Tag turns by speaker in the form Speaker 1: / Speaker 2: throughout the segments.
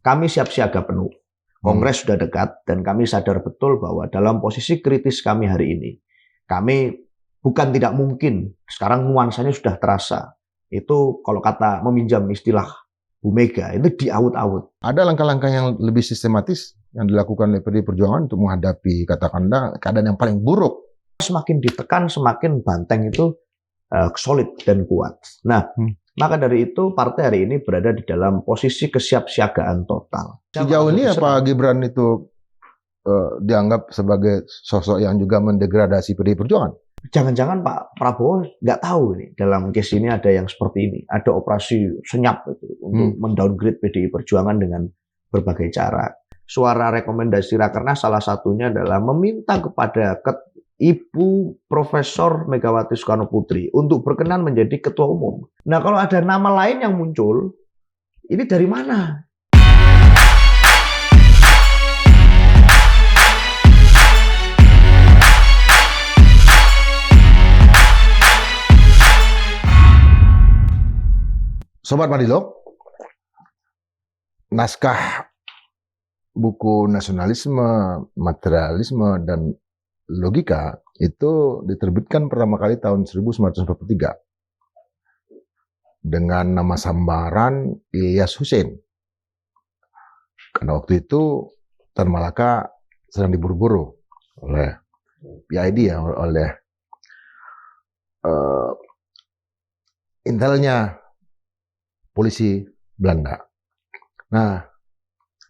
Speaker 1: kami siap siaga penuh. Kongres sudah dekat dan kami sadar betul bahwa dalam posisi kritis kami hari ini, kami bukan tidak mungkin, sekarang nuansanya sudah terasa. Itu kalau kata meminjam istilah Bu Mega, itu diaut-aut.
Speaker 2: Ada langkah-langkah yang lebih sistematis yang dilakukan oleh PDI Perjuangan untuk menghadapi katakanlah keadaan yang paling buruk.
Speaker 1: Semakin ditekan, semakin banteng itu solid dan kuat. Nah, maka dari itu partai hari ini berada di dalam posisi kesiapsiagaan total.
Speaker 2: Sejauh ini apa Gibran itu dianggap sebagai sosok yang juga mendegradasi PDI Perjuangan?
Speaker 1: Jangan-jangan Pak Prabowo nggak tahu ini dalam case ini ada yang seperti ini, ada operasi senyap itu untuk mendowngrade PDI Perjuangan dengan berbagai cara. Suara rekomendasi Rakernas salah satunya adalah meminta kepada Ibu Profesor Megawati Soekarno Putri untuk berkenan menjadi ketua umum. Nah, kalau ada nama lain yang muncul, ini dari mana?
Speaker 2: Sobat Madilog, naskah buku Nasionalisme, Materialisme, dan Logika itu diterbitkan pertama kali tahun 1943 dengan nama sambaran Ilyas Hussein. Karena waktu itu Tan Malaka sedang diburu-buru oleh PID, ya, oleh intelnya polisi Belanda. Nah,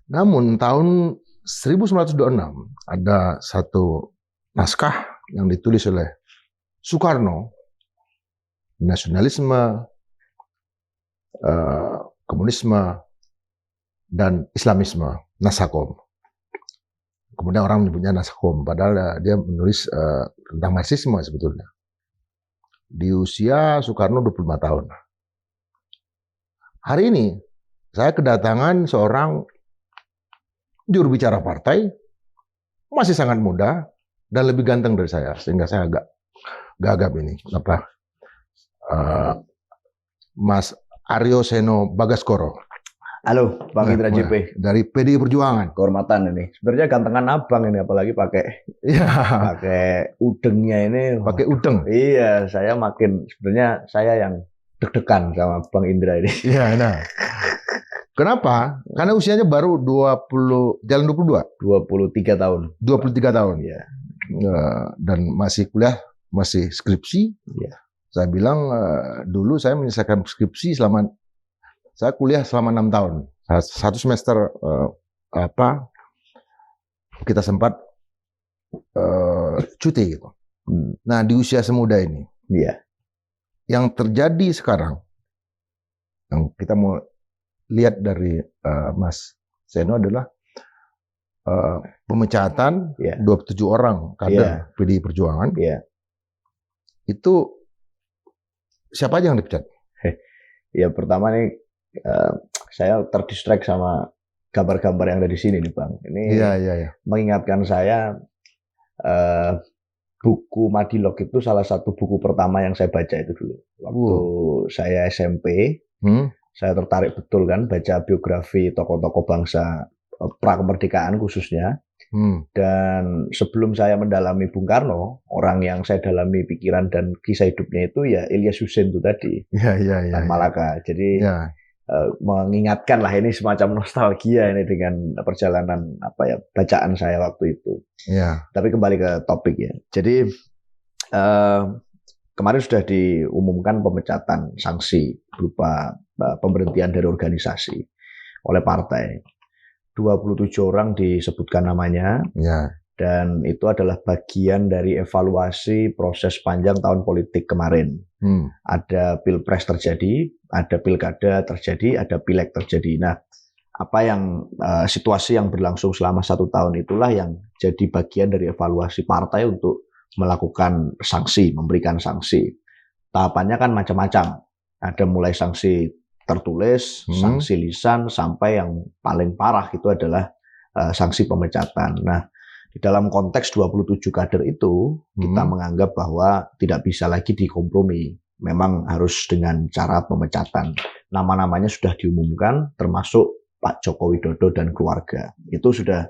Speaker 2: namun tahun 1926 ada satu naskah yang ditulis oleh Soekarno, Nasionalisme, Komunisme, dan Islamisme, Nasakom. Kemudian orang menyebutnya Nasakom, padahal dia menulis tentang Marxisme sebetulnya. Di usia Soekarno 25 tahun. Hari ini, saya kedatangan seorang juru bicara partai, masih sangat muda, dan lebih ganteng dari saya, sehingga saya agak gagap ini. Mas Aryo Seno Bagaskoro.
Speaker 1: Halo, Bang Indra JP.
Speaker 2: Dari PDI Perjuangan.
Speaker 1: Kehormatan ini. Sebenarnya gantengan abang ini, apalagi pakai udengnya ini.
Speaker 2: Pakai udeng.
Speaker 1: Iya, sebenarnya saya yang deg-degan sama Bang Indra ini.
Speaker 2: Iya, nah. Kenapa? Karena usianya baru 20, jalan 22.
Speaker 1: 23 tahun.
Speaker 2: 23 tahun.
Speaker 1: Iya.
Speaker 2: Dan masih kuliah, masih skripsi.
Speaker 1: Iya.
Speaker 2: Saya bilang dulu saya menyelesaikan skripsi saya kuliah selama 6 tahun. Satu semester kita sempat cuti gitu. Nah, di usia semuda ini.
Speaker 1: Iya.
Speaker 2: Yang terjadi sekarang, yang kita mau lihat dari Mas Seno adalah pemecatan 27 orang kader PDI Perjuangan. Itu siapa aja yang dipecat?
Speaker 1: Ya, pertama nih saya terdistract sama gambar-gambar yang ada di sini nih, Bang. Ini mengingatkan saya buku Madilog itu salah satu buku pertama yang saya baca itu dulu. Waktu saya SMP, saya tertarik betul kan baca biografi tokoh-tokoh bangsa pra-kemerdekaan khususnya. Dan sebelum saya mendalami Bung Karno, orang yang saya dalami pikiran dan kisah hidupnya itu ya Ilyas Hussein itu tadi, Tan Malaka. Jadi mengingatkan lah, ini semacam nostalgia ini dengan perjalanan bacaan saya waktu itu. Tapi kembali ke topik ya. Jadi kemarin sudah diumumkan pemecatan sanksi berupa pemberhentian dari organisasi oleh partai. 27 orang disebutkan namanya, dan itu adalah bagian dari evaluasi proses panjang tahun politik kemarin. Ada pilpres terjadi, ada pilkada terjadi, ada pileg terjadi. Nah, situasi yang berlangsung selama 1 tahun itulah yang jadi bagian dari evaluasi partai untuk melakukan sanksi, memberikan sanksi. Tahapannya kan macam-macam. Ada mulai sanksi tertulis, sanksi lisan, sampai yang paling parah itu adalah sanksi pemecatan. Nah, di dalam konteks 27 kader itu, kita menganggap bahwa tidak bisa lagi dikompromi. Memang harus dengan cara pemecatan. Nama-namanya sudah diumumkan, termasuk Pak Joko Widodo dan keluarga. Itu sudah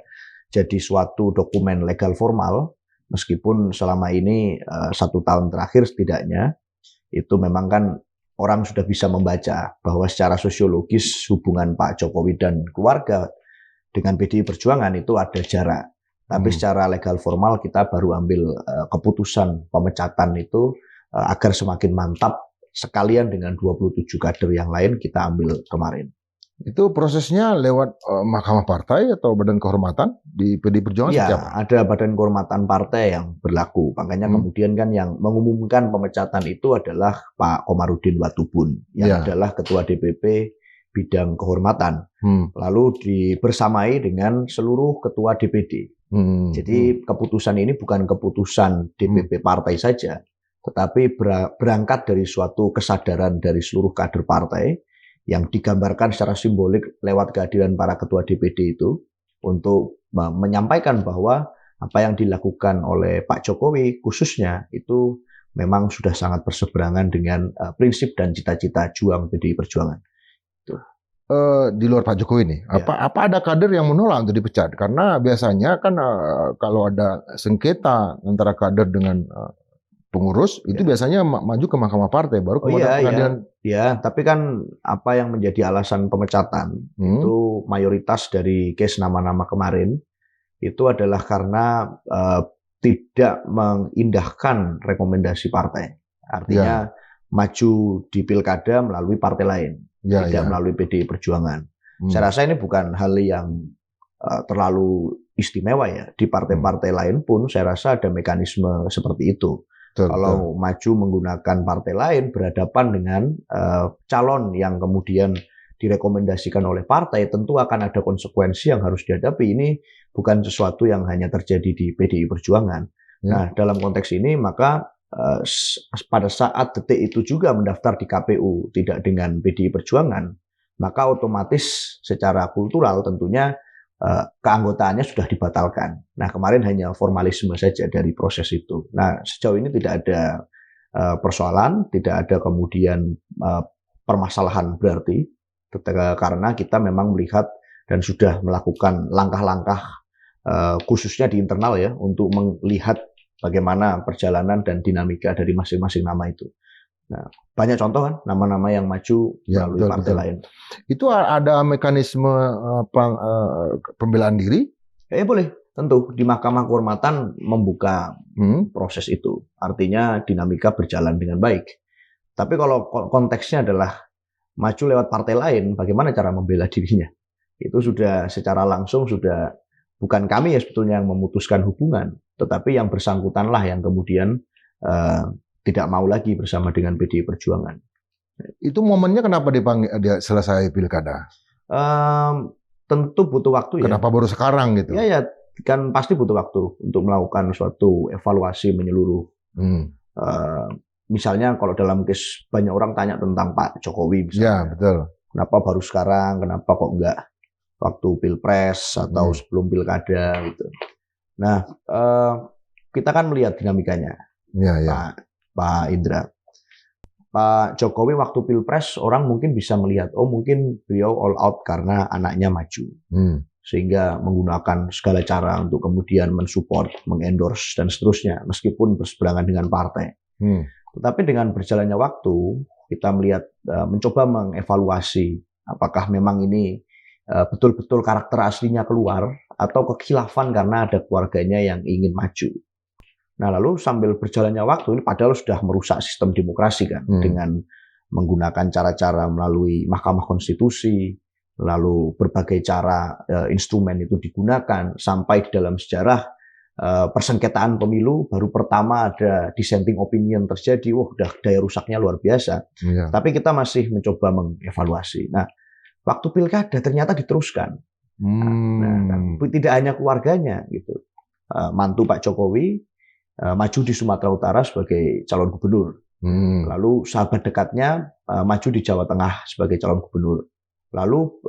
Speaker 1: jadi suatu dokumen legal formal, meskipun selama ini 1 tahun terakhir setidaknya, itu memang kan orang sudah bisa membaca bahwa secara sosiologis hubungan Pak Jokowi dan keluarga dengan PDI Perjuangan itu ada jarak. Tapi secara legal formal kita baru ambil keputusan pemecatan itu agar semakin mantap, sekalian dengan 27 kader yang lain kita ambil kemarin.
Speaker 2: Itu prosesnya lewat Mahkamah Partai atau Badan Kehormatan di PDI Perjuangan?
Speaker 1: Iya, ada Badan Kehormatan Partai yang berlaku. Makanya kemudian kan yang mengumumkan pemecatan itu adalah Pak Komarudin Watubun, yang adalah Ketua DPP Bidang Kehormatan. Lalu dibersamai dengan seluruh Ketua DPD. Jadi keputusan ini bukan keputusan DPP partai saja, tetapi berangkat dari suatu kesadaran dari seluruh kader partai yang digambarkan secara simbolik lewat kehadiran para ketua DPD itu untuk menyampaikan bahwa apa yang dilakukan oleh Pak Jokowi khususnya itu memang sudah sangat berseberangan dengan prinsip dan cita-cita juang PDI Perjuangan.
Speaker 2: Di luar Pak Jokowi nih, apa ada kader yang menolak untuk dipecat? Karena biasanya kan kalau ada sengketa antara kader dengan pengurus itu biasanya maju ke Mahkamah Partai baru kemudian pengadilan.
Speaker 1: Ya, tapi kan apa yang menjadi alasan pemecatan itu mayoritas dari case nama-nama kemarin itu adalah karena tidak mengindahkan rekomendasi partai. Artinya maju di pilkada melalui partai lain, tidak melalui PDI Perjuangan. Saya rasa ini bukan hal yang terlalu istimewa ya. Di partai-partai lain pun saya rasa ada mekanisme seperti itu. Kalau maju menggunakan partai lain berhadapan dengan calon yang kemudian direkomendasikan oleh partai, tentu akan ada konsekuensi yang harus dihadapi. Ini bukan sesuatu yang hanya terjadi di PDI Perjuangan. Nah, dalam konteks ini maka pada saat detik itu juga mendaftar di KPU tidak dengan PDI Perjuangan, maka otomatis secara kultural tentunya keanggotaannya sudah dibatalkan. Nah, kemarin hanya formalisme saja dari proses itu. Nah, sejauh ini tidak ada persoalan, tidak ada kemudian permasalahan berarti, karena kita memang melihat dan sudah melakukan langkah-langkah khususnya di internal ya, untuk melihat bagaimana perjalanan dan dinamika dari masing-masing nama itu. Nah, banyak contoh kan nama-nama yang maju melalui partai lain.
Speaker 2: Itu ada mekanisme pembelaan diri?
Speaker 1: Boleh, tentu di Mahkamah Kehormatan membuka proses itu. Artinya dinamika berjalan dengan baik. Tapi kalau konteksnya adalah maju lewat partai lain, bagaimana cara membela dirinya? Itu sudah secara langsung sudah bukan kami ya sebetulnya yang memutuskan hubungan, tetapi yang bersangkutanlah yang kemudian tidak mau lagi bersama dengan PDI Perjuangan.
Speaker 2: Itu momennya kenapa dia selesai pilkada?
Speaker 1: Tentu butuh waktu ya.
Speaker 2: Kenapa baru sekarang gitu?
Speaker 1: Ya, kan pasti butuh waktu untuk melakukan suatu evaluasi menyeluruh. Misalnya kalau dalam case banyak orang tanya tentang Pak Jokowi misalnya.
Speaker 2: Ya, betul.
Speaker 1: Kenapa baru sekarang? Kenapa kok enggak waktu Pilpres atau sebelum pilkada gitu. Nah, kita kan melihat dinamikanya. Pak Indra. Pak Jokowi waktu Pilpres orang mungkin bisa melihat, oh mungkin beliau all out karena anaknya maju. Sehingga menggunakan segala cara untuk kemudian mensupport, mengendorse, dan seterusnya. Meskipun berseberangan dengan partai. Tetapi dengan berjalannya waktu, kita melihat, mencoba mengevaluasi apakah memang ini betul-betul karakter aslinya keluar, atau kekhilafan karena ada keluarganya yang ingin maju. Nah, lalu sambil berjalannya waktu, ini padahal sudah merusak sistem demokrasi kan, dengan menggunakan cara-cara melalui Mahkamah Konstitusi, lalu berbagai cara instrumen itu digunakan, sampai di dalam sejarah persengketaan pemilu, baru pertama ada dissenting opinion terjadi, udah daya rusaknya luar biasa. Tapi kita masih mencoba mengevaluasi. Nah, waktu pilkada ternyata diteruskan. Nah, tidak hanya keluarganya, gitu. Mantu Pak Jokowi maju di Sumatera Utara sebagai calon gubernur. Lalu sahabat dekatnya maju di Jawa Tengah sebagai calon gubernur. Lalu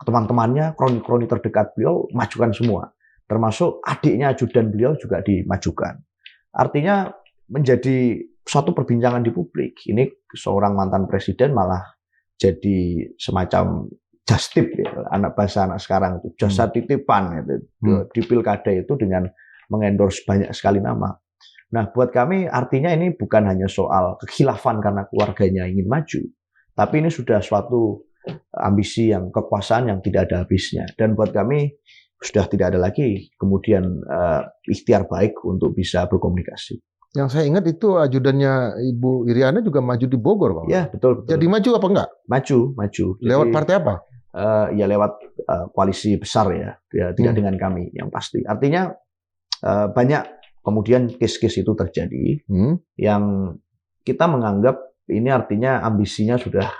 Speaker 1: teman-temannya, kroni-kroni terdekat beliau majukan semua. Termasuk adiknya ajudan beliau juga dimajukan. Artinya menjadi suatu perbincangan di publik. Ini seorang mantan presiden malah jadi semacam just tip ya, anak bahasa anak sekarang itu jasa titipan itu di pilkada itu dengan mengendorse banyak sekali nama. Nah, buat kami artinya ini bukan hanya soal kekhilafan karena keluarganya ingin maju, tapi ini sudah suatu ambisi yang kekuasaan yang tidak ada habisnya. Dan buat kami sudah tidak ada lagi kemudian ikhtiar baik untuk bisa berkomunikasi.
Speaker 2: Yang saya ingat itu ajudannya Ibu Iriana juga maju di Bogor, Pak.
Speaker 1: Ya, betul.
Speaker 2: Jadi maju apa enggak?
Speaker 1: Maju.
Speaker 2: Lewat partai apa?
Speaker 1: Ya lewat koalisi besar ya tidak dengan kami yang pasti. Artinya banyak kemudian case-case itu terjadi yang kita menganggap ini artinya ambisinya sudah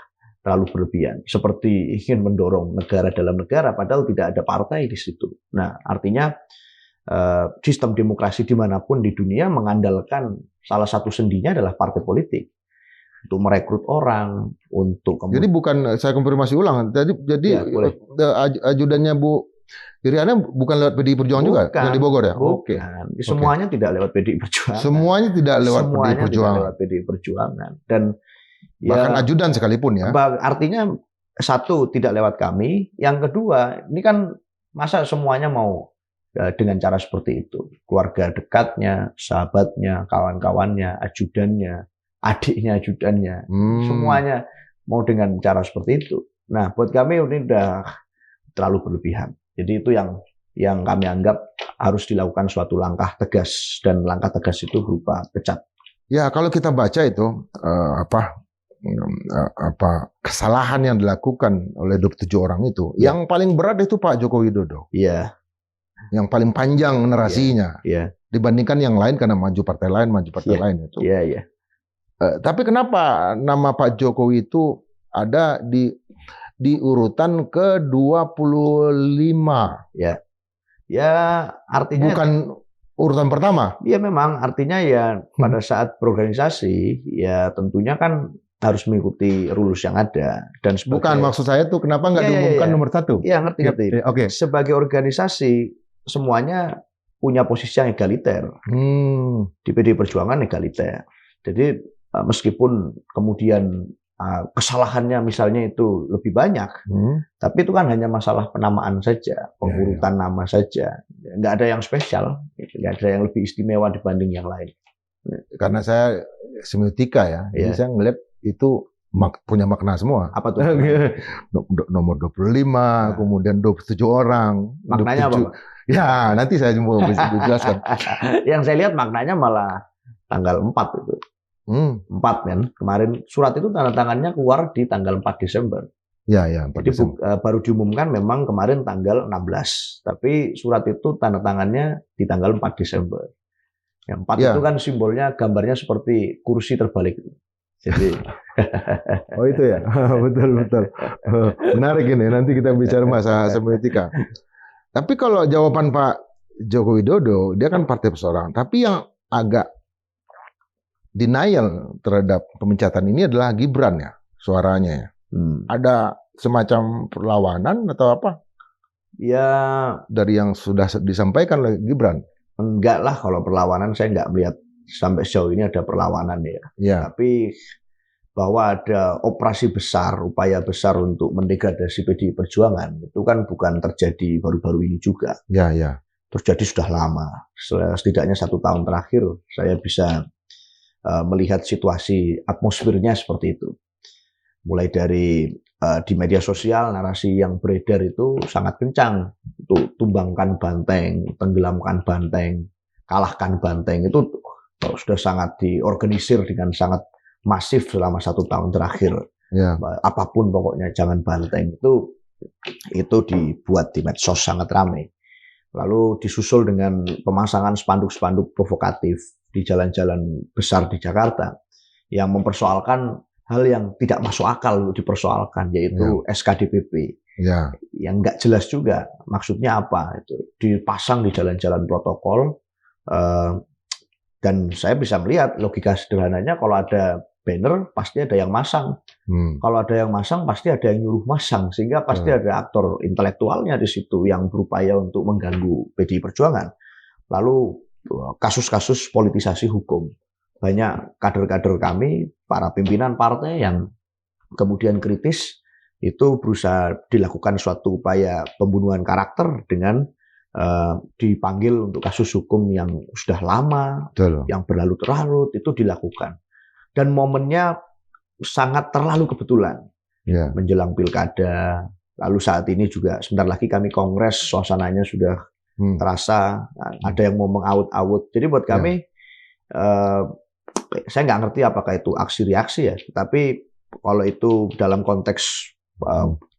Speaker 1: terlalu berlebihan. Seperti ingin mendorong negara dalam negara padahal tidak ada partai di situ. Nah, artinya sistem demokrasi dimanapun di dunia mengandalkan salah satu sendinya adalah partai politik untuk merekrut orang, untuk
Speaker 2: Jadi bukan, saya konfirmasi ulang. Jadi ya, ajudannya Bu Iriana bukan lewat PDI Perjuangan juga yang di Bogor ya?
Speaker 1: Oke. Semuanya tidak lewat PDI Perjuangan.
Speaker 2: Semuanya tidak lewat PDI Perjuangan.
Speaker 1: Tidak lewat PDI Perjuangan. Dan
Speaker 2: bahkan ajudan sekalipun ya.
Speaker 1: Artinya satu tidak lewat kami, yang kedua ini kan masa semuanya mau dengan cara seperti itu. Keluarga dekatnya, sahabatnya, kawan-kawannya, ajudannya, adiknya ajudannya, semuanya mau dengan cara seperti itu. Nah, buat kami ini udah terlalu berlebihan. Jadi itu yang kami anggap harus dilakukan suatu langkah tegas, dan langkah tegas itu berupa pecat.
Speaker 2: Ya, kalau kita baca itu kesalahan yang dilakukan oleh 27 orang itu, yang paling berat itu Pak Joko Widodo.
Speaker 1: Iya.
Speaker 2: Yang paling panjang narasinya dibandingkan yang lain karena maju partai lain lain itu.
Speaker 1: Iya.
Speaker 2: Tapi kenapa nama Pak Jokowi itu ada di urutan ke-25?
Speaker 1: Ya artinya
Speaker 2: bukan urutan pertama.
Speaker 1: Iya, memang artinya ya pada saat berorganisasi ya tentunya kan harus mengikuti rules yang ada dan
Speaker 2: bukan maksud saya tuh kenapa nggak diumumkan nomor 1?
Speaker 1: Iya, ngerti.
Speaker 2: Oke.
Speaker 1: Sebagai organisasi semuanya punya posisi yang egaliter. Di PDI Perjuangan egaliter. Jadi meskipun kemudian kesalahannya misalnya itu lebih banyak, tapi itu kan hanya masalah penamaan saja, pengurutan nama saja. Nggak ada yang spesial, nggak ada yang lebih istimewa dibanding yang lain.
Speaker 2: Karena saya semiotika ya, jadi saya ngeliat itu punya makna semua.
Speaker 1: Apa tuh?
Speaker 2: Nomor 25, kemudian 27 orang.
Speaker 1: Maknanya 27. Apa?
Speaker 2: Ya, nanti saya mau jelaskan.
Speaker 1: Yang saya lihat maknanya malah tanggal 4 itu. 4 kan. Kemarin surat itu tanda tangannya keluar di tanggal 4 Desember.
Speaker 2: Ya, 4
Speaker 1: Jadi baru diumumkan memang kemarin tanggal 16. Tapi surat itu tanda tangannya di tanggal 4 Desember. Yang 4 itu kan simbolnya, gambarnya seperti kursi terbalik. Jadi
Speaker 2: oh itu ya, betul. Menarik ini. Nanti kita bicara masalah semiotika. Tapi kalau jawaban Pak Joko Widodo, dia kan partai perseorangan. Tapi yang agak denial terhadap pemecatan ini adalah Gibran ya, suaranya ya. Ada semacam perlawanan atau apa?
Speaker 1: Ya,
Speaker 2: dari yang sudah disampaikan oleh Gibran.
Speaker 1: Enggak lah, kalau perlawanan saya enggak melihat sampai sejauh ini ada perlawanan ya. Tapi bahwa ada operasi besar, upaya besar untuk mendegradasi PDI Perjuangan itu kan bukan terjadi baru-baru ini juga.
Speaker 2: Ya.
Speaker 1: Terjadi sudah lama. Setidaknya 1 tahun terakhir saya bisa melihat situasi atmosfernya seperti itu. Mulai dari di media sosial narasi yang beredar itu sangat kencang. Itu tumbangkan banteng, tenggelamkan banteng, kalahkan banteng itu sudah sangat diorganisir dengan sangat masif selama 1 tahun terakhir.
Speaker 2: Ya.
Speaker 1: Apapun pokoknya jangan banteng itu dibuat di medsos sangat ramai. Lalu disusul dengan pemasangan spanduk-spanduk provokatif di jalan-jalan besar di Jakarta yang mempersoalkan hal yang tidak masuk akal untuk dipersoalkan, yaitu SKDPP.
Speaker 2: Ya.
Speaker 1: Yang nggak jelas juga maksudnya apa itu dipasang di jalan-jalan protokol. Dan saya bisa melihat logika sederhananya, kalau ada banner pasti ada yang masang. Kalau ada yang masang pasti ada yang nyuruh masang, sehingga pasti ada aktor intelektualnya di situ yang berupaya untuk mengganggu PDI Perjuangan. Lalu kasus-kasus politisasi hukum. Banyak kader-kader kami, para pimpinan partai yang kemudian kritis itu berusaha dilakukan suatu upaya pembunuhan karakter dengan dipanggil untuk kasus hukum yang sudah lama,
Speaker 2: Betul.
Speaker 1: yang berlarut-larut, itu dilakukan. Dan momennya sangat terlalu kebetulan. Menjelang pilkada, lalu saat ini juga sebentar lagi kami kongres, suasananya sudah terasa, ada yang ngomong out-out. Jadi buat kami, saya nggak ngerti apakah itu aksi reaksi ya, tapi kalau itu dalam konteks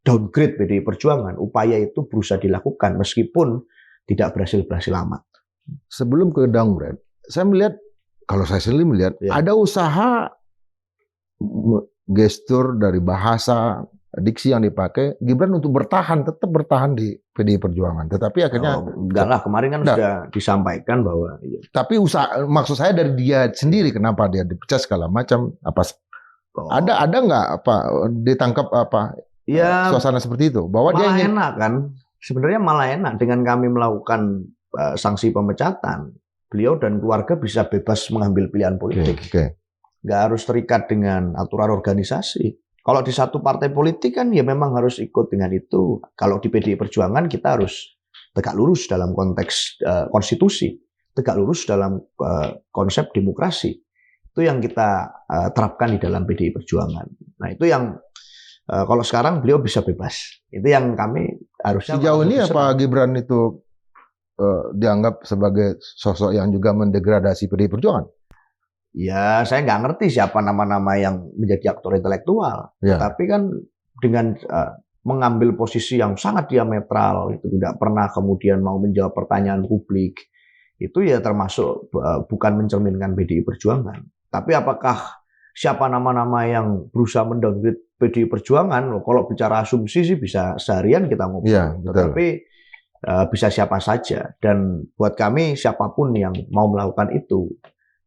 Speaker 1: downgrade PDI Perjuangan, upaya itu berusaha dilakukan meskipun tidak berhasil amat.
Speaker 2: Sebelum ke downgrade, saya melihat, kalau saya sendiri melihat, ada usaha gestur dari bahasa, diksi yang dipakai Gibran untuk tetap bertahan di PDI Perjuangan. Tetapi akhirnya
Speaker 1: enggak lah, kemarin kan sudah disampaikan bahwa
Speaker 2: tapi maksud saya dari dia sendiri, kenapa dia dipecat segala macam, apa ada nggak apa ditangkap apa suasana seperti itu bahwa dia ingin
Speaker 1: enak kan? Sebenarnya malah enak dengan kami melakukan sanksi pemecatan, beliau dan keluarga bisa bebas mengambil pilihan politik. Nggak harus terikat dengan aturan organisasi. Kalau di satu partai politik kan ya memang harus ikut dengan itu. Kalau di PDI Perjuangan kita harus tegak lurus dalam konteks konstitusi, tegak lurus dalam konsep demokrasi. Itu yang kita terapkan di dalam PDI Perjuangan. Nah itu yang kalau sekarang beliau bisa bebas. Itu yang kami harusnya.
Speaker 2: Sejauh ini apa Gibran itu dianggap sebagai sosok yang juga mendegradasi PDI Perjuangan?
Speaker 1: Ya, saya nggak ngerti siapa nama-nama yang menjadi aktor intelektual. Tapi kan dengan mengambil posisi yang sangat diametral, itu tidak pernah kemudian mau menjawab pertanyaan publik, itu ya termasuk bukan mencerminkan PDI Perjuangan. Tapi apakah siapa nama-nama yang berusaha mendowngrade PDI Perjuangan? Kalau bicara asumsi sih bisa seharian kita ngobrol. Tetapi bisa siapa saja. Dan buat kami siapapun yang mau melakukan itu,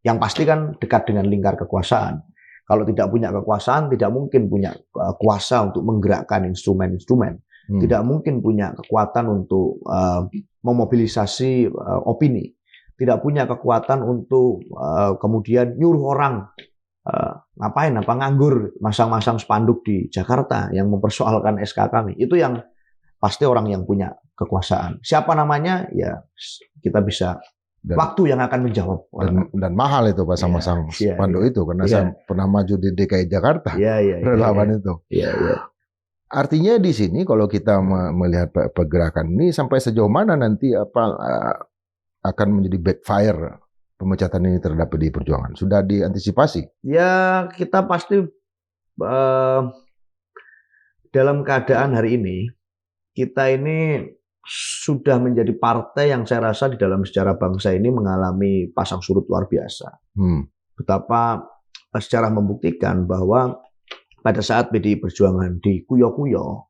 Speaker 1: yang pasti kan dekat dengan lingkar kekuasaan. Kalau tidak punya kekuasaan, tidak mungkin punya kuasa untuk menggerakkan instrumen-instrumen. Tidak mungkin punya kekuatan untuk memobilisasi opini. Tidak punya kekuatan untuk kemudian nyuruh orang ngapain, nganggur, masang-masang spanduk di Jakarta yang mempersoalkan SK kami. Itu yang pasti orang yang punya kekuasaan. Siapa namanya, ya kita bisa, waktu yang akan menjawab.
Speaker 2: Dan mahal itu pasang-pasang spanduk itu, karena saya pernah maju di DKI Jakarta, relawan itu. Artinya di sini kalau kita melihat pergerakan ini, sampai sejauh mana nanti akan menjadi backfire pemecatan ini terhadap PDI Perjuangan? Sudah diantisipasi?
Speaker 1: Ya, kita pasti dalam keadaan hari ini, kita ini sudah menjadi partai yang saya rasa di dalam sejarah bangsa ini mengalami pasang surut luar biasa. Betapa sejarah membuktikan bahwa pada saat PDI Perjuangan dikuyo-kuyo,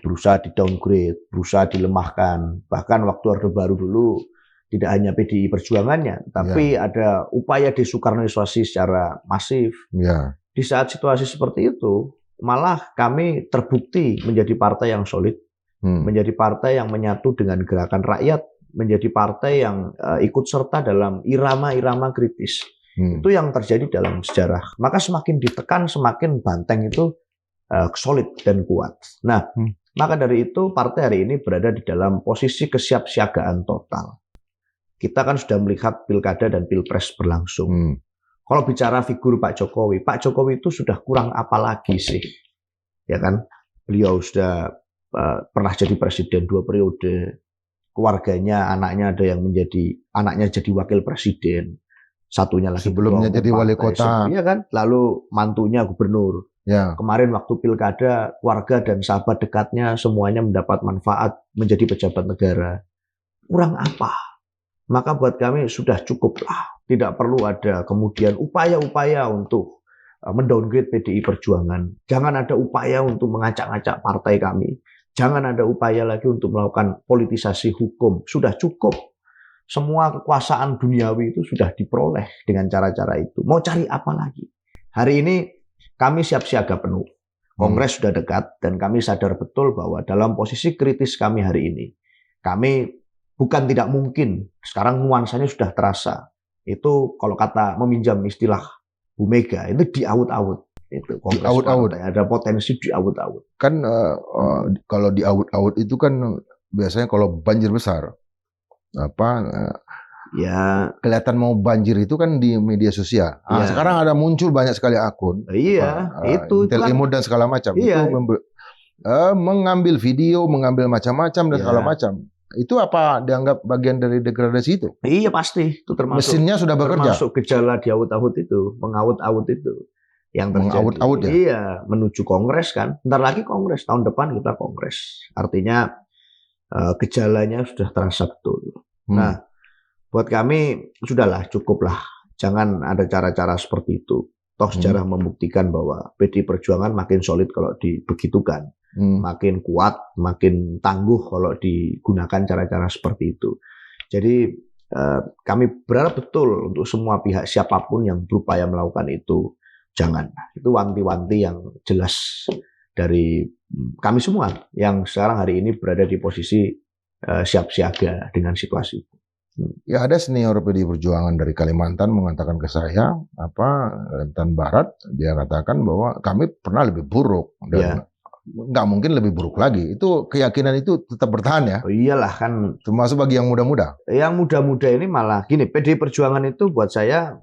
Speaker 1: berusaha di-downgrade, berusaha dilemahkan, bahkan waktu Orde Baru dulu, tidak hanya PDI Perjuangannya, tapi ada upaya desoekarnoisasi secara masif. Di saat situasi seperti itu, malah kami terbukti menjadi partai yang solid, menjadi partai yang menyatu dengan gerakan rakyat, menjadi partai yang ikut serta dalam irama-irama kritis. Itu yang terjadi dalam sejarah. Maka semakin ditekan, semakin banteng itu solid dan kuat. Nah, maka dari itu partai hari ini berada di dalam posisi kesiapsiagaan total. Kita kan sudah melihat pilkada dan pilpres berlangsung. Kalau bicara figur Pak Jokowi itu sudah kurang apa lagi sih? Ya kan? Beliau sudah pernah jadi presiden 2 periode. Keluarganya, anaknya ada yang anaknya jadi wakil presiden. Satunya lagi
Speaker 2: sebelumnya jadi wali kota.
Speaker 1: Iya kan? Lalu mantunya gubernur. Kemarin waktu pilkada, keluarga dan sahabat dekatnya semuanya mendapat manfaat menjadi pejabat negara. Kurang apa? Maka buat kami sudah cukup lah. Tidak perlu ada kemudian upaya-upaya untuk mendowngrade PDI Perjuangan. Jangan ada upaya untuk mengacak-acak partai kami. Jangan ada upaya lagi untuk melakukan politisasi hukum. Sudah cukup. Semua kekuasaan duniawi itu sudah diperoleh dengan cara-cara itu. Mau cari apa lagi? Hari ini kami siap siaga penuh. Kongres sudah dekat dan kami sadar betul bahwa dalam posisi kritis kami hari ini, kami bukan tidak mungkin, sekarang nuansanya sudah terasa. Itu kalau kata meminjam istilah Bu Mega, itu diaut-aut. Itu kongres partai ada potensi diawut-awut.
Speaker 2: Kan kalau diawut-awut itu kan biasanya kalau banjir besar ya kelihatan mau banjir itu kan di media sosial. Sekarang ada muncul banyak sekali akun.
Speaker 1: Itu
Speaker 2: kan dan segala macam. Itu mengambil video, mengambil macam-macam dan segala macam. Itu apa dianggap bagian dari degradasi itu?
Speaker 1: Iya pasti, itu termasuk
Speaker 2: mesinnya sudah bekerja.
Speaker 1: Termasuk gejala diawut-awut itu, mengawut-awut itu yang terjadi.
Speaker 2: Mengawut-awut ya?
Speaker 1: Iya, menuju kongres kan. Bentar lagi kongres, tahun depan kita kongres. Artinya gejalanya sudah terasa betul. Nah, buat kami sudahlah, cukuplah. Jangan ada cara-cara seperti itu. Toh sejarah membuktikan bahwa PDI Perjuangan makin solid kalau dibegitukan. Makin kuat, makin tangguh kalau digunakan cara-cara seperti itu. Jadi kami berharap betul untuk semua pihak siapapun yang berupaya melakukan itu, jangan. Itu wanti-wanti yang jelas dari kami semua yang sekarang hari ini berada di posisi siap siaga dengan situasi itu.
Speaker 2: Ya, ada senior PDI Perjuangan dari Kalimantan mengatakan ke saya, Kalimantan Barat, dia katakan bahwa kami pernah lebih buruk dan nggak mungkin lebih buruk lagi. Itu keyakinan itu tetap bertahan ya.
Speaker 1: Oh iyalah kan.
Speaker 2: Termasuk bagi yang muda-muda.
Speaker 1: Yang muda-muda ini malah gini, PDI Perjuangan itu buat saya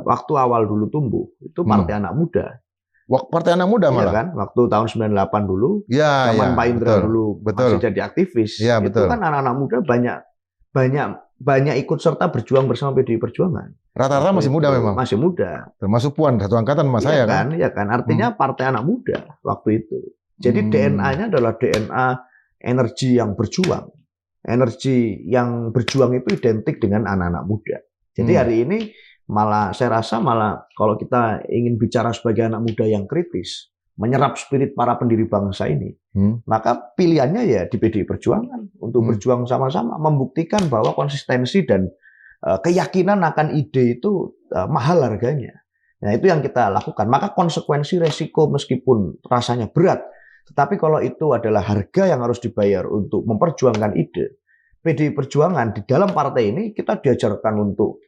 Speaker 1: waktu awal dulu tumbuh itu partai anak muda.
Speaker 2: Partai anak muda malah.
Speaker 1: Iya kan, waktu tahun 98 dulu, zaman Pak Indra dulu masih jadi aktivis.
Speaker 2: Ya,
Speaker 1: itu kan anak-anak muda banyak ikut serta berjuang bersama PDI Perjuangan.
Speaker 2: Rata-rata masih muda memang.
Speaker 1: Masih muda.
Speaker 2: Termasuk Puan, satu angkatan sama saya kan.
Speaker 1: Iya kan, artinya partai anak muda waktu itu. Jadi DNA-nya adalah DNA energi yang berjuang. Energi yang berjuang itu identik dengan anak-anak muda. Jadi hari ini malah saya rasa kalau kita ingin bicara sebagai anak muda yang kritis, menyerap spirit para pendiri bangsa ini, maka pilihannya ya di PDI Perjuangan untuk berjuang sama-sama, membuktikan bahwa konsistensi dan keyakinan akan ide itu mahal harganya. Nah itu yang kita lakukan. Maka konsekuensi resiko meskipun rasanya berat, tetapi kalau itu adalah harga yang harus dibayar untuk memperjuangkan ide, PDI Perjuangan di dalam partai ini kita diajarkan untuk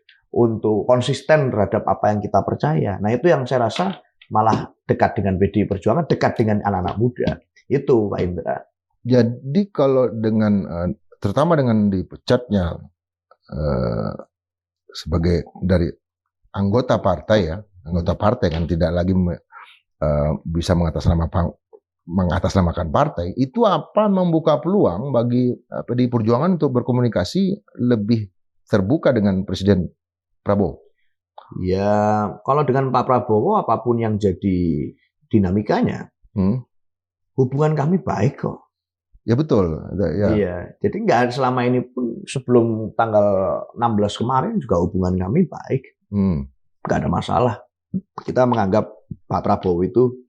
Speaker 1: konsisten terhadap apa yang kita percaya. Nah itu yang saya rasa malah dekat dengan PDI Perjuangan, dekat dengan anak-anak muda. Itu Pak Indra.
Speaker 2: Jadi kalau dengan, terutama dengan dipecatnya sebagai dari anggota partai kan tidak lagi bisa mengatasnamakan partai, itu apa membuka peluang bagi PDI Perjuangan untuk berkomunikasi lebih terbuka dengan Presiden Prabowo?
Speaker 1: Ya, kalau dengan Pak Prabowo apapun yang jadi dinamikanya, hubungan kami baik kok.
Speaker 2: Ya betul. Ya.
Speaker 1: Iya, jadi nggak selama ini pun sebelum tanggal 16 kemarin juga hubungan kami baik. Nggak ada masalah. Kita menganggap Pak Prabowo itu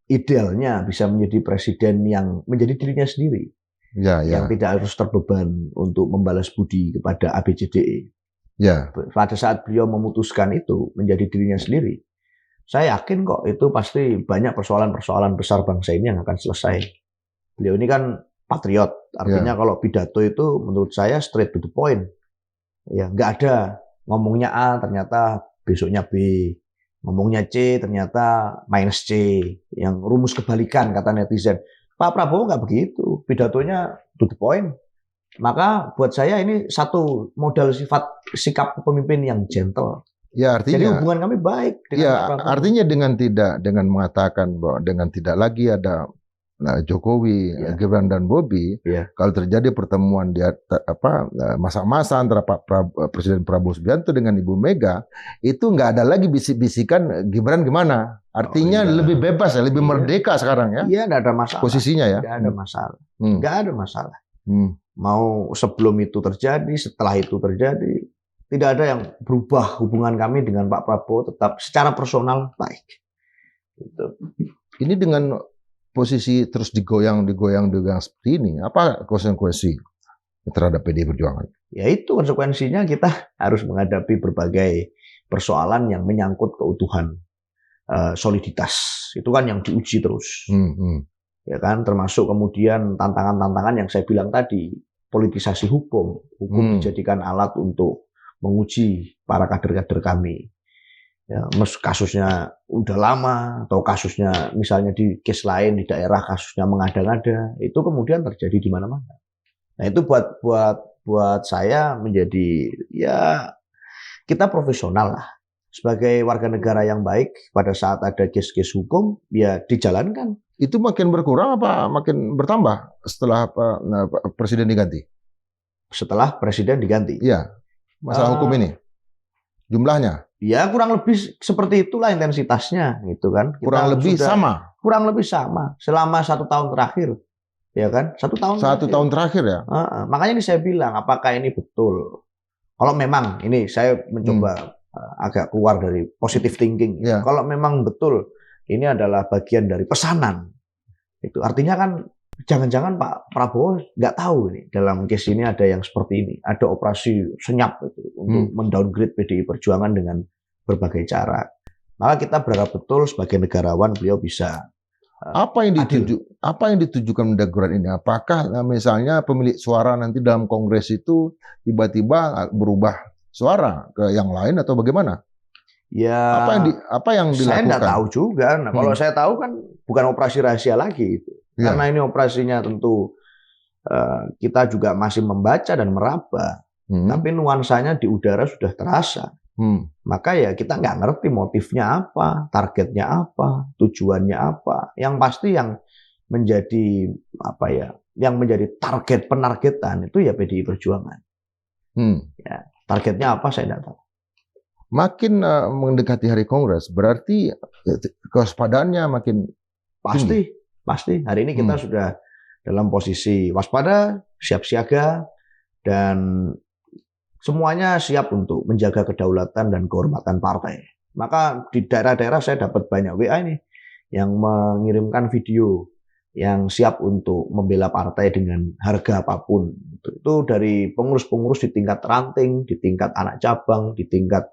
Speaker 1: idealnya bisa menjadi presiden yang menjadi dirinya sendiri. Yang tidak harus terbeban untuk membalas budi kepada ABCDE. Pada saat beliau memutuskan itu menjadi dirinya sendiri, saya yakin kok itu pasti banyak persoalan-persoalan besar bangsa ini yang akan selesai. Beliau ini kan patriot, artinya kalau pidato itu menurut saya straight to the point. Ya, nggak ada ngomongnya A ternyata besoknya B, ngomongnya C ternyata minus C, yang rumus kebalikan kata netizen. Pak Prabowo nggak begitu, pidatonya to the point. Maka buat saya ini satu modal sikap pemimpin yang gentle.
Speaker 2: Ya, artinya,
Speaker 1: jadi hubungan kami baik dengan Pak Prabowo.
Speaker 2: Artinya dengan mengatakan bahwa dengan tidak lagi ada Jokowi, Gibran dan Bobi, kalau terjadi pertemuan di masa-masa antara Presiden Prabowo Subianto dengan Ibu Mega, itu nggak ada lagi bisik-bisikan Gibran gimana. Artinya lebih bebas ya, lebih merdeka sekarang ya.
Speaker 1: Iya, nggak ada masalah.
Speaker 2: Posisinya ya.
Speaker 1: Nggak ada masalah. Nggak ada masalah. Mau sebelum itu terjadi, setelah itu terjadi, tidak ada yang berubah. Hubungan kami dengan Pak Prabowo tetap secara personal baik. Gitu.
Speaker 2: Ini dengan posisi terus digoyang seperti ini, apa konsekuensi terhadap PDI Perjuangan?
Speaker 1: Ya itu konsekuensinya kita harus menghadapi berbagai persoalan yang menyangkut keutuhan soliditas. Itu kan yang diuji terus. Ya kan, termasuk kemudian tantangan-tantangan yang saya bilang tadi, politisasi hukum dijadikan alat untuk menguji para kader-kader kami. Ya, kasusnya udah lama atau kasusnya misalnya di case lain di daerah kasusnya mengada-ngada, itu kemudian terjadi di mana-mana. Nah, itu buat saya menjadi ya kita profesional lah. Sebagai warga negara yang baik, pada saat ada case-case hukum, ya dijalankan.
Speaker 2: Itu makin berkurang apa makin bertambah setelah presiden diganti?
Speaker 1: Setelah presiden diganti.
Speaker 2: Iya, masalah hukum ini. Jumlahnya?
Speaker 1: Ya kurang lebih seperti itulah intensitasnya, gitu kan.
Speaker 2: Kurang lebih sama?
Speaker 1: Kurang lebih sama, selama 1 tahun terakhir. Ya kan? 1 tahun
Speaker 2: tahun terakhir ya?
Speaker 1: Makanya ini saya bilang, apakah ini betul? Kalau memang, ini saya mencoba agak keluar dari positive thinking.
Speaker 2: Yeah.
Speaker 1: Kalau memang betul ini adalah bagian dari pesanan, itu artinya kan jangan-jangan Pak Prabowo nggak tahu nih dalam case ini ada yang seperti ini, ada operasi senyap itu untuk mendowngrade PDI Perjuangan dengan berbagai cara. Maka kita berharap betul sebagai negarawan beliau bisa
Speaker 2: apa yang ditujukan mendowngrade ini? Apakah misalnya pemilik suara nanti dalam Kongres itu tiba-tiba berubah suara ke yang lain atau bagaimana?
Speaker 1: Ya,
Speaker 2: apa yang dilakukan?
Speaker 1: Saya nggak tahu juga. Nah, kalau saya tahu kan bukan operasi rahasia lagi itu. Ya. Karena ini operasinya tentu kita juga masih membaca dan meraba. Tapi nuansanya di udara sudah terasa. Maka ya kita nggak ngerti motifnya apa, targetnya apa, tujuannya apa. Yang pasti yang menjadi yang menjadi target penargetan itu ya PDI Perjuangan. Ya. Targetnya apa saya tidak tahu.
Speaker 2: Makin mendekati hari Kongres, berarti kewaspadaannya makin
Speaker 1: pasti. Hari ini kita sudah dalam posisi waspada, siap siaga, dan semuanya siap untuk menjaga kedaulatan dan kehormatan partai. Maka di daerah-daerah saya dapat banyak WA ini yang mengirimkan video yang siap untuk membela partai dengan harga apapun. Itu dari pengurus-pengurus di tingkat ranting, di tingkat anak cabang, di tingkat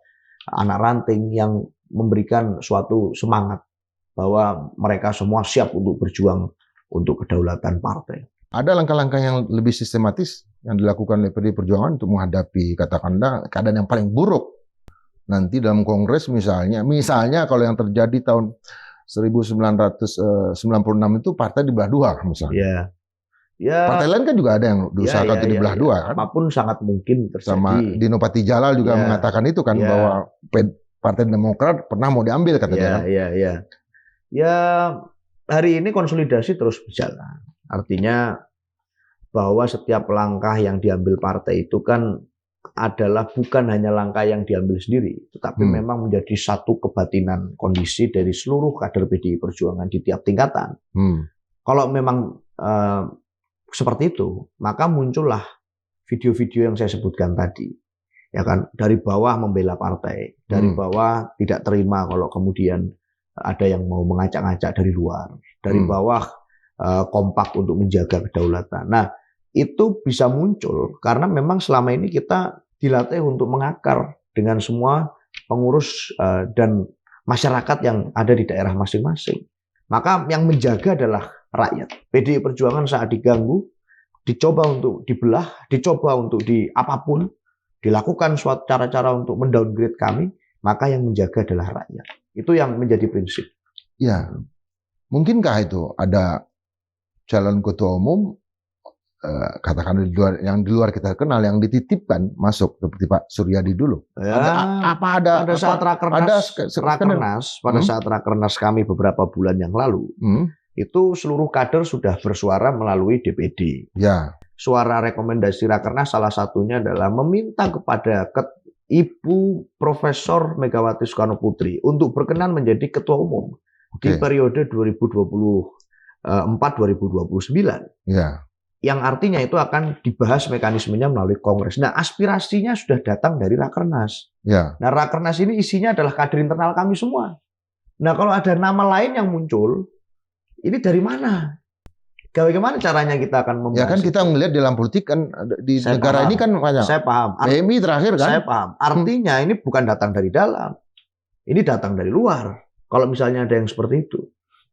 Speaker 1: anak ranting yang memberikan suatu semangat bahwa mereka semua siap untuk berjuang untuk kedaulatan partai.
Speaker 2: Ada langkah-langkah yang lebih sistematis yang dilakukan oleh PDI Perjuangan untuk menghadapi katakanlah keadaan yang paling buruk nanti dalam Kongres misalnya kalau yang terjadi tahun 1996 itu partai dibelah dua misalnya. Ya. Partai lain kan juga ada yang diusahakan untuk dibelah dua kan.
Speaker 1: Apapun sangat mungkin terjadi.
Speaker 2: Sama Dino Patijalal juga mengatakan itu kan bahwa Partai Demokrat pernah mau diambil katanya kan.
Speaker 1: Ya hari ini konsolidasi terus berjalan. Artinya bahwa setiap langkah yang diambil partai itu kan adalah bukan hanya langkah yang diambil sendiri, tetapi memang menjadi satu kebatinan kondisi dari seluruh kader PDI Perjuangan di tiap tingkatan. Kalau memang seperti itu, maka muncullah video-video yang saya sebutkan tadi, ya kan, dari bawah membela partai, dari bawah tidak terima kalau kemudian ada yang mau mengacak-ngacak dari luar, dari bawah kompak untuk menjaga kedaulatan. Nah, itu bisa muncul karena memang selama ini kita dilatih untuk mengakar dengan semua pengurus dan masyarakat yang ada di daerah masing-masing. Maka yang menjaga adalah rakyat. PDI Perjuangan saat diganggu, dicoba untuk dibelah, dicoba untuk apapun, dilakukan suatu cara-cara untuk mendowngrade kami, maka yang menjaga adalah rakyat. Itu yang menjadi prinsip.
Speaker 2: Ya, mungkinkah itu ada calon ketua umum katakan yang di luar kita kenal yang dititipkan masuk seperti Pak Suryadi dulu.
Speaker 1: Ya, pada saat rakernas kami beberapa bulan yang lalu, itu seluruh kader sudah bersuara melalui DPD.
Speaker 2: Ya.
Speaker 1: Suara rekomendasi rakernas salah satunya adalah meminta kepada Ibu Profesor Megawati Soekarno Putri untuk berkenan menjadi ketua umum di periode 2024-2029.
Speaker 2: Ya.
Speaker 1: Yang artinya itu akan dibahas mekanismenya melalui Kongres. Nah, aspirasinya sudah datang dari Rakernas.
Speaker 2: Ya.
Speaker 1: Nah, Rakernas ini isinya adalah kader internal kami semua. Nah, kalau ada nama lain yang muncul, ini dari mana? Bagaimana caranya kita akan membahas?
Speaker 2: Ya kan kita melihat dalam politik kan di negara ini kan banyak.
Speaker 1: Saya paham.
Speaker 2: PMI terakhir kan.
Speaker 1: Saya paham. Artinya ini bukan datang dari dalam. Ini datang dari luar. Kalau misalnya ada yang seperti itu.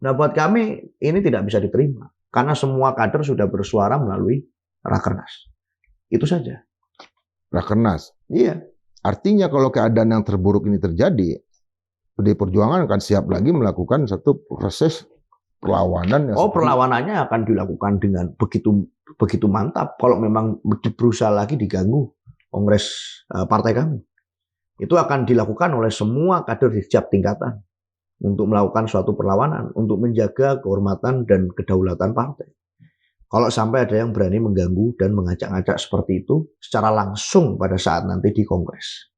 Speaker 1: Nah, buat kami ini tidak bisa diterima. Karena semua kader sudah bersuara melalui Rakernas. Itu saja.
Speaker 2: Rakernas?
Speaker 1: Iya.
Speaker 2: Artinya kalau keadaan yang terburuk ini terjadi, PDI Perjuangan akan siap lagi melakukan satu proses perlawanan.
Speaker 1: Perlawanannya akan dilakukan dengan begitu mantap. Kalau memang berusaha lagi diganggu Kongres partai kami, itu akan dilakukan oleh semua kader di setiap tingkatan untuk melakukan suatu perlawanan, untuk menjaga kehormatan dan kedaulatan partai. Kalau sampai ada yang berani mengganggu dan mengajak-ajak seperti itu secara langsung pada saat nanti di Kongres.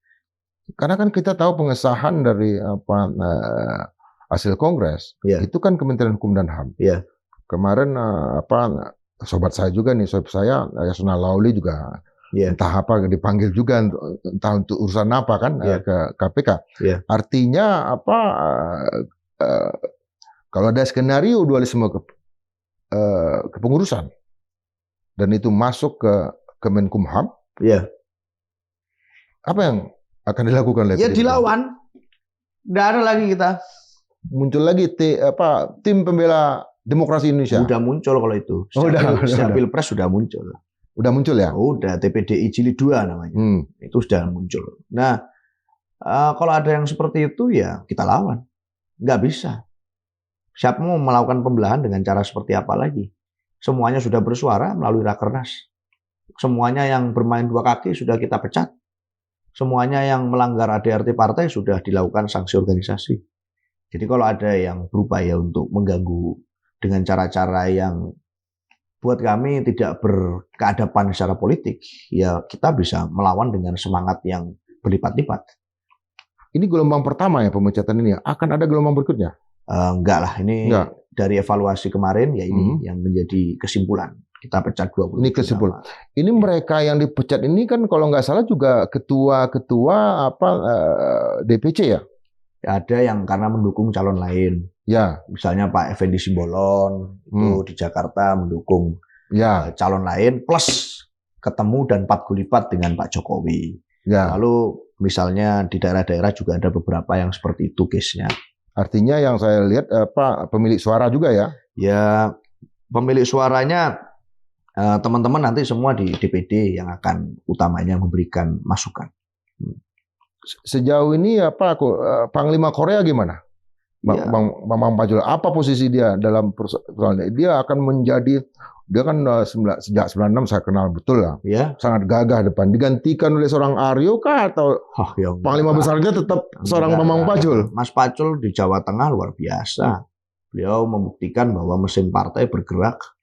Speaker 2: Karena kan kita tahu pengesahan dari hasil Kongres, itu kan Kementerian Hukum dan HAM. Kemarin sobat saya juga nih, sobat saya Yasona Lauli juga entah apa dipanggil juga, entah untuk urusan apa kan ke KPK. Artinya kalau ada skenario dualisme kepengurusan dan itu masuk ke Kemenkumham, apa yang akan dilakukan oleh
Speaker 1: dilawan. Nggak ada lagi kita.
Speaker 2: Muncul lagi tim pembela demokrasi Indonesia.
Speaker 1: Udah muncul kalau itu. Sejak Pilpres sudah muncul.
Speaker 2: Udah muncul ya?
Speaker 1: Udah, TPDI Jilid 2 namanya. Itu sudah muncul. Nah, kalau ada yang seperti itu ya kita lawan. Nggak bisa. Siapa mau melakukan pembelahan dengan cara seperti apa lagi? Semuanya sudah bersuara melalui Rakernas. Semuanya yang bermain dua kaki sudah kita pecat. Semuanya yang melanggar ADRT partai sudah dilakukan sanksi organisasi. Jadi kalau ada yang berupaya untuk mengganggu dengan cara-cara yang buat kami tidak berkeadapan secara politik, ya kita bisa melawan dengan semangat yang berlipat-lipat.
Speaker 2: Ini gelombang pertama ya pemecatan ini. Akan ada gelombang berikutnya?
Speaker 1: Enggak lah, ini dari evaluasi kemarin ya ini yang menjadi kesimpulan. Kita pecat 20.
Speaker 2: Ini kesimpulan. Ini mereka yang dipecat ini kan kalau nggak salah juga ketua DPC ya?
Speaker 1: Ada yang karena mendukung calon lain.
Speaker 2: Ya,
Speaker 1: misalnya Pak Effendi Simbolon itu di Jakarta mendukung calon lain plus ketemu dan 4 kali lipat dengan Pak Jokowi. Lalu misalnya di daerah-daerah juga ada beberapa yang seperti itu case-nya.
Speaker 2: Artinya yang saya lihat pemilik suara juga ya?
Speaker 1: Ya, pemilik suaranya teman-teman nanti semua di DPD yang akan utamanya memberikan masukan.
Speaker 2: Sejauh ini Panglima Korea gimana? Bang Pajul, apa posisi dia dalam persoalan ini? Dia akan menjadi, dia kan sejak 96 saya kenal betul lah, sangat gagah depan. Digantikan oleh seorang Aryo kah atau Panglima besarnya tetap seorang Bambang Pajul?
Speaker 1: Mas Pajul di Jawa Tengah luar biasa. Beliau membuktikan bahwa mesin partai bergerak.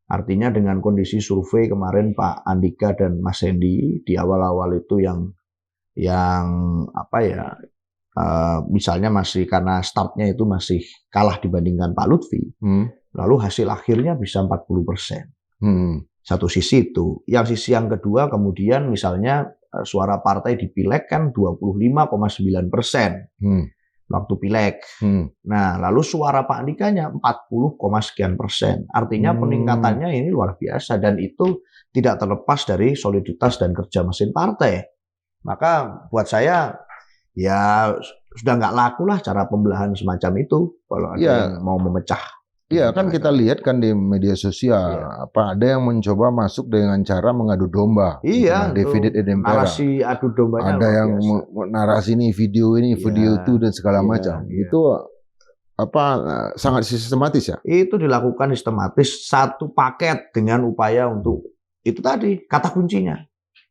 Speaker 1: Artinya dengan kondisi survei kemarin Pak Andika dan Mas Hendy di awal-awal itu yang misalnya masih karena startnya itu masih kalah dibandingkan Pak Lutfi, lalu hasil akhirnya bisa 40%. Satu sisi itu. Yang sisi yang kedua kemudian misalnya suara partai di Pileg kan 25,9%. Waktu Pileg. Nah, lalu suara Pak Andikanya 40, sekian persen. Artinya peningkatannya ini luar biasa dan itu tidak terlepas dari soliditas dan kerja mesin partai. Maka buat saya ya sudah nggak laku lah cara pembelahan semacam itu kalau ada yang mau memecah.
Speaker 2: Iya kan kita lihat kan di media sosial ada yang mencoba masuk dengan cara mengadu domba. David Edempera.
Speaker 1: Narasi adu dombanya.
Speaker 2: Ada yang narasi ini video itu dan segala macam. Itu sangat sistematis ya.
Speaker 1: Itu dilakukan sistematis satu paket dengan upaya untuk itu tadi kata kuncinya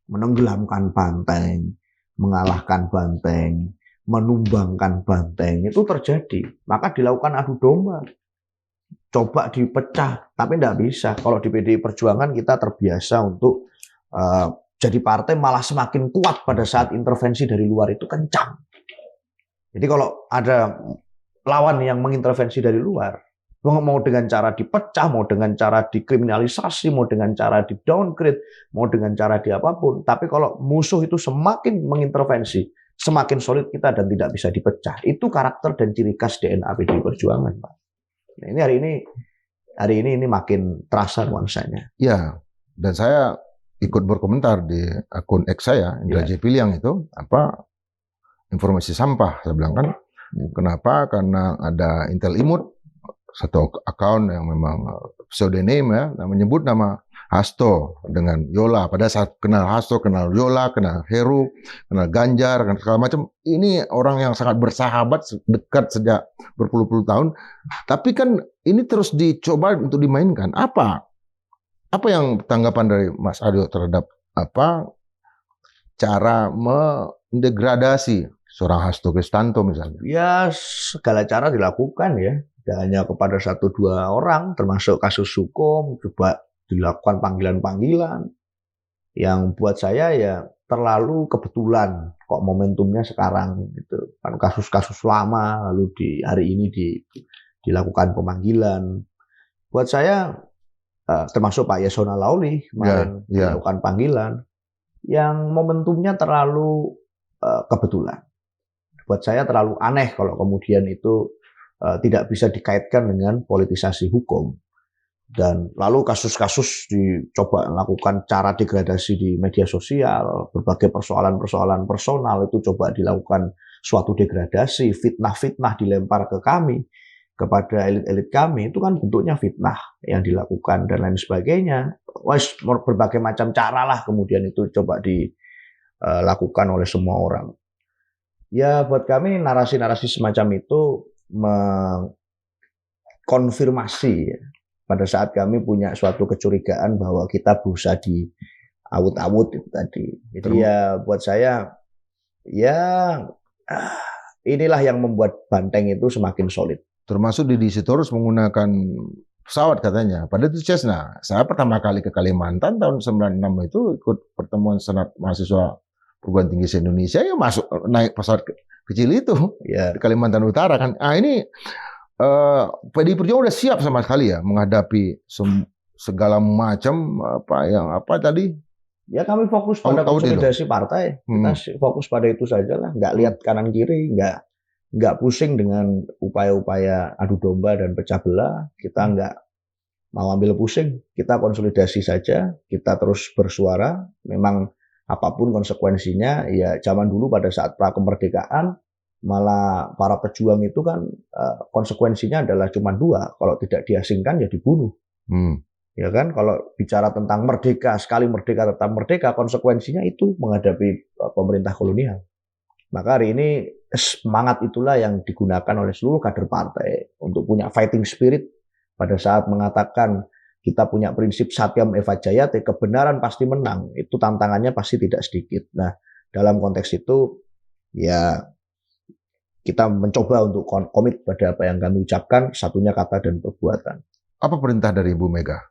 Speaker 1: menenggelamkan banteng, mengalahkan banteng, menumbangkan banteng itu terjadi. Maka dilakukan adu domba. Coba dipecah, tapi tidak bisa. Kalau di PDI Perjuangan kita terbiasa untuk jadi partai malah semakin kuat pada saat intervensi dari luar itu kencang. Jadi kalau ada lawan yang mengintervensi dari luar, mau dengan cara dipecah, mau dengan cara dikriminalisasi, mau dengan cara di downgrade, mau dengan cara di apapun. Tapi kalau musuh itu semakin mengintervensi, semakin solid kita dan tidak bisa dipecah. Itu karakter dan ciri khas DNA PDI Perjuangan, Pak. Nah, ini hari ini makin terasa nuansanya.
Speaker 2: Ya, dan saya ikut berkomentar di akun X saya, Indra J. Piliang itu, informasi sampah. Saya bilang kan, kenapa? Karena ada Intel Imut, satu akun yang memang pseudonym ya, menyebut nama Hasto dengan Yola. Pada saat kenal Hasto, kenal Yola, kenal Heru, kenal Ganjar, kenal segala macam. Ini orang yang sangat bersahabat, dekat sejak berpuluh-puluh tahun. Tapi kan ini terus dicoba untuk dimainkan. Apa yang tanggapan dari Mas Aryo terhadap cara mendegradasi seorang Hasto Kristanto misalnya?
Speaker 1: Ya, segala cara dilakukan ya. Tidak hanya kepada 1-2 orang, termasuk kasus hukum, coba dilakukan panggilan-panggilan. Yang buat saya ya terlalu kebetulan kok momentumnya sekarang gitu. Kan kasus-kasus lama lalu di hari ini dilakukan pemanggilan. Buat saya termasuk Pak Yasona Lauli kemarin dilakukan panggilan yang momentumnya terlalu kebetulan. Buat saya terlalu aneh kalau kemudian itu tidak bisa dikaitkan dengan politisasi hukum. Dan lalu kasus-kasus dicoba melakukan cara degradasi di media sosial, berbagai persoalan-persoalan personal itu coba dilakukan suatu degradasi, fitnah-fitnah dilempar ke kami, kepada elit-elit kami, itu kan bentuknya fitnah yang dilakukan dan lain sebagainya. Berbagai macam cara lah kemudian itu coba dilakukan oleh semua orang. Ya buat kami narasi-narasi semacam itu mengkonfirmasi ya, pada saat kami punya suatu kecurigaan bahwa kita berusaha diawut-awut itu tadi. Jadi ya buat saya ya inilah yang membuat banteng itu semakin solid.
Speaker 2: Termasuk Didi Sitorus menggunakan pesawat katanya. Padahal itu Cessna. Saya pertama kali ke Kalimantan tahun 96 itu ikut pertemuan Senat Mahasiswa Perguruan Tinggi se-Indonesia, ya masuk naik pesawat kecil itu ya di Kalimantan Utara kan. Ini PDI Perjuangan udah siap sama sekali ya menghadapi segala macam tadi.
Speaker 1: Ya kami fokus pada konsolidasi partai. Kita fokus pada itu saja lah. Nggak lihat kanan kiri, nggak pusing dengan upaya-upaya adu domba dan pecah belah. Kita nggak mau ambil pusing. Kita konsolidasi saja. Kita terus bersuara. Memang apapun konsekuensinya, ya zaman dulu pada saat prakemerdekaan, malah para pejuang itu kan konsekuensinya adalah cuma 2. Kalau tidak diasingkan ya dibunuh. Ya kan, kalau bicara tentang merdeka, sekali merdeka tetap merdeka, konsekuensinya itu menghadapi pemerintah kolonial. Maka hari ini semangat itulah yang digunakan oleh seluruh kader partai untuk punya fighting spirit pada saat mengatakan kita punya prinsip Satyam Eva Jayate, kebenaran pasti menang. Itu tantangannya pasti tidak sedikit. Nah, dalam konteks itu ya kita mencoba untuk komit pada apa yang kami ucapkan, satunya kata dan perbuatan.
Speaker 2: Apa perintah dari Ibu Mega?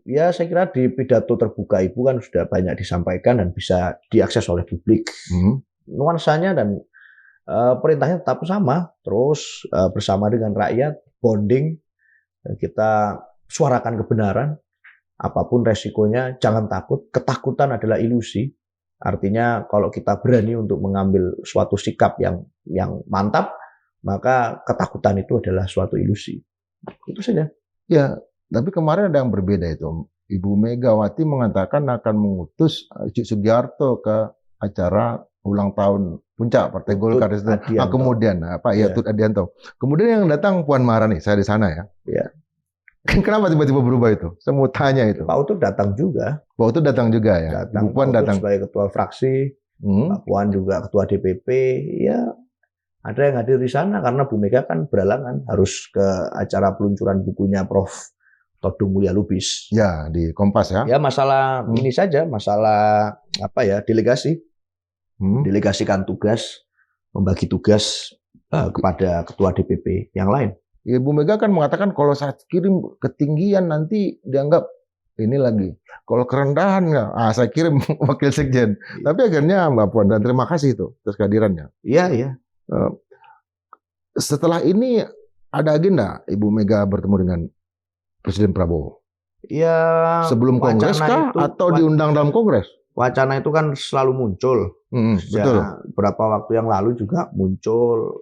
Speaker 1: Ya, saya kira di pidato terbuka Ibu kan sudah banyak disampaikan dan bisa diakses oleh publik. Nuansanya dan perintahnya tetap sama, terus bersama dengan rakyat, bonding, kita suarakan kebenaran, apapun resikonya, jangan takut. Ketakutan adalah ilusi. Artinya kalau kita berani untuk mengambil suatu sikap yang mantap, maka ketakutan itu adalah suatu ilusi. Itu saja.
Speaker 2: Ya, tapi kemarin ada yang berbeda itu. Ibu Megawati mengatakan akan mengutus Cik Sugiarto ke acara ulang tahun puncak Partai Golkar. Kemudian Pak Yatut Adianto. Kemudian yang datang Puan Maharani, saya di sana ya.
Speaker 1: Ya.
Speaker 2: Kenapa tiba-tiba berubah itu? Saya mau tanya itu.
Speaker 1: Pak Utut datang juga.
Speaker 2: Pak Utut datang juga ya.
Speaker 1: Bu Puan datang sebagai ketua fraksi. Pak Puan juga ketua DPP. Ya, ada yang hadir di sana karena Bu Mega kan berhalangan harus ke acara peluncuran bukunya Prof. Todung Mulya Lubis.
Speaker 2: Ya, di Kompas ya.
Speaker 1: Ya, masalah ini saja, masalah delegasi. Delegasikan tugas, membagi tugas kepada ketua DPP yang lain.
Speaker 2: Ibu Mega kan mengatakan kalau saya kirim ketinggian nanti dianggap ini lagi. Kalau kerendahan nggak, saya kirim wakil sekjen. Tapi akhirnya Mbak Puan, dan terima kasih itu atas kehadirannya.
Speaker 1: Iya, iya.
Speaker 2: Setelah ini ada agenda Ibu Mega bertemu dengan Presiden Prabowo?
Speaker 1: Ya.
Speaker 2: Sebelum kongres kah atau diundang dalam kongres?
Speaker 1: Wacana itu kan selalu muncul.
Speaker 2: Betul.
Speaker 1: Beberapa waktu yang lalu juga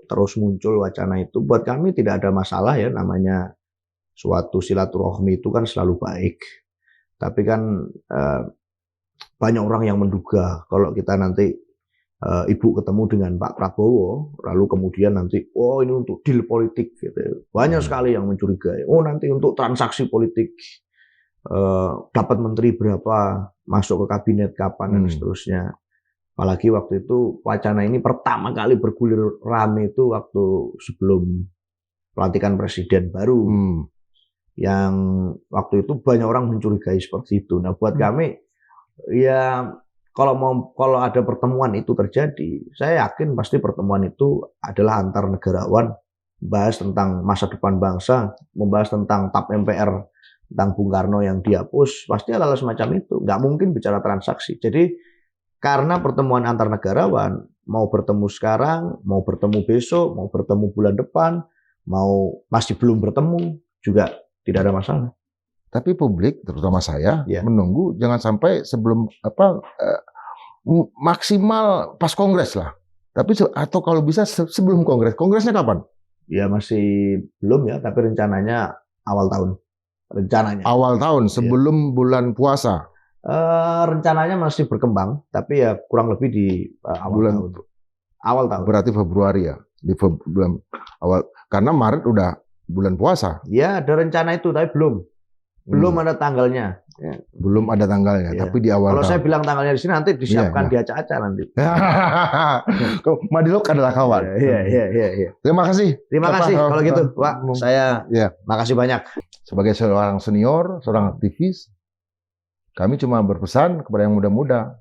Speaker 1: terus muncul wacana itu. Buat kami tidak ada masalah ya, namanya suatu silaturahmi itu kan selalu baik. Tapi kan banyak orang yang menduga kalau kita nanti Ibu ketemu dengan Pak Prabowo, lalu kemudian nanti, ini untuk deal politik gitu. Banyak sekali yang mencurigai. Nanti untuk transaksi politik. dapat menteri berapa, masuk ke kabinet kapan dan seterusnya. Apalagi waktu itu wacana ini pertama kali bergulir rame itu waktu sebelum pelantikan presiden baru. Yang waktu itu banyak orang mencurigai seperti itu. Nah, buat kami ya kalau ada pertemuan itu terjadi, saya yakin pasti pertemuan itu adalah antar negarawan, membahas tentang masa depan bangsa, membahas tentang TAP MPR, tentang Bung Karno yang dihapus, pasti hal-hal semacam itu. Nggak mungkin bicara transaksi. Jadi karena pertemuan antar negarawan, mau bertemu sekarang, mau bertemu besok, mau bertemu bulan depan, mau masih belum bertemu, juga tidak ada masalah.
Speaker 2: Tapi publik, terutama saya, menunggu jangan sampai sebelum maksimal pas kongres lah. Tapi atau kalau bisa sebelum kongres. Kongresnya kapan?
Speaker 1: Ya masih belum ya, tapi rencananya awal tahun. Rencananya.
Speaker 2: Awal tahun sebelum bulan puasa.
Speaker 1: Rencananya masih berkembang, tapi ya kurang lebih di awal tahun. Awal tahun.
Speaker 2: Berarti Februari ya, di bulan awal. Karena Maret udah bulan puasa.
Speaker 1: Ya ada rencana itu, tapi belum ada tanggalnya. Ya.
Speaker 2: Belum ada tanggalnya, tapi di awal.
Speaker 1: Kalau saya bilang tanggalnya di sini nanti disiapkan di acak-acak nanti.
Speaker 2: Madilog adalah kawan.
Speaker 1: Iya.
Speaker 2: Terima kasih.
Speaker 1: Terima kasih kalau gitu, Pak. Saya makasih banyak.
Speaker 2: Sebagai seorang senior, seorang aktivis, kami cuma berpesan kepada yang muda-muda.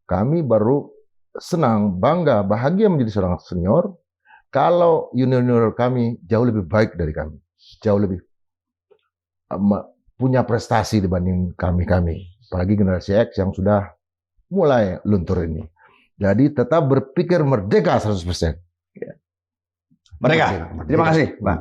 Speaker 2: Kami baru senang, bangga, bahagia menjadi seorang senior kalau junior kami jauh lebih baik dari kami. Jauh lebih punya prestasi dibanding kami. Apalagi generasi X yang sudah mulai luntur ini. Jadi tetap berpikir merdeka 100%.
Speaker 1: Merdeka. Terima kasih, Pak.